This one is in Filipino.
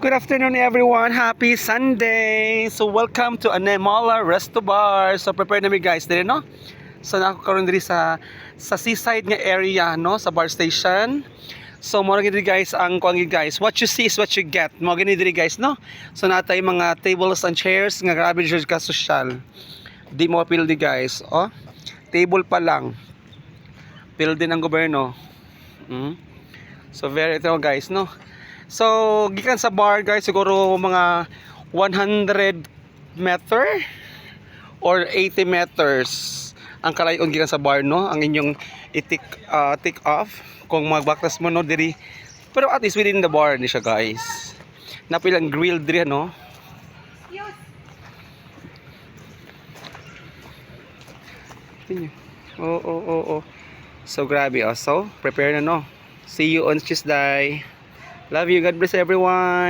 Good afternoon everyone. Happy Sunday. So welcome to Anemola Resto Bar. So prepare na mi guys dire no. So nako karon diri sa seaside nga area no, sa bar station. So mo gid guys ang kuan gid guys. What you see is what you get. Mo gid diri guys no. So natay mga tables and chairs nga grabe jud ka social. Di mo apil di guys. Oh. Table pa lang. Pil din ang gobyerno. So very ito guys no. So gikan sa bar guys siguro mga 100 meter or 80 meters ang kalayon gikan sa bar no, ang inyong take off kung magbaktas mo no diri, pero at least within the bar ni siya guys. Napilang grill diri no. Oh. So grabe oh. So prepare na no. See you on Tuesday. Love you. God bless everyone.